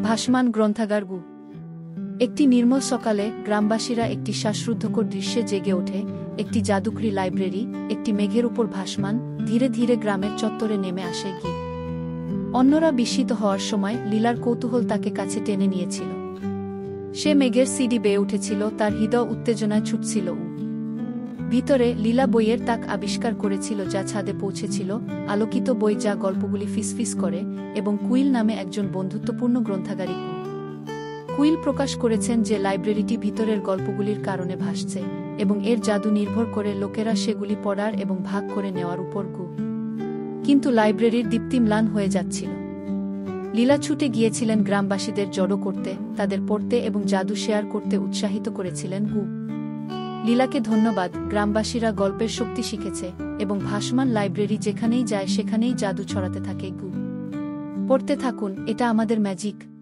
ভাসমান গ্রন্থাগার গু। একটি নির্মল সকালে গ্রামবাসীরা একটি শ্বাসরুদ্ধকর দৃশ্যে জেগে ওঠে। একটি জাদুকরি লাইব্রেরি একটি মেঘের উপর ভাসমান, ধীরে ধীরে গ্রামের চত্বরে নেমে আসে গি। অন্যরা বিস্মিত হওয়ার সময় লীলার কৌতূহল তাকে কাছে টেনে নিয়েছিল। সে মেঘের সিঁড়ি বেয়ে উঠেছিল, তার হৃদয় উত্তেজনায় ছুটছিল। ভিতরে লীলা বইয়ের তাক আবিষ্কার করেছিল যা ছাদে পৌঁছেছিল, আলোকিত বই যা গল্পগুলি ফিসফিস করে, এবং কুইল নামে একজন বন্ধুত্বপূর্ণ গ্রন্থাগারিক। কুইল প্রকাশ করেছেন যে লাইব্রেরিটি ভিতরের গল্পগুলির কারণে ভাসছে, এবং এর জাদু নির্ভর করে লোকেরা সেগুলি পড়ার এবং ভাগ করে নেওয়ার উপর। কিন্তু লাইব্রেরির দীপ্তি ম্লান হয়ে যাচ্ছিল। লীলা ছুটে গিয়েছিলেন গ্রামবাসীদের জড়ো করতে, তাদের পড়তে এবং জাদু শেয়ার করতে উৎসাহিত করেছিলেন গু। লীলাকে ধন্যবাদ, গ্রামবাসীরা গল্পের শক্তি শিখেছে, এবং ভাসমান লাইব্রেরি যেখানেই যায় সেখানেই জাদু ছড়াতে থাকে। গু পড়তে থাকুন, এটা আমাদের ম্যাজিক।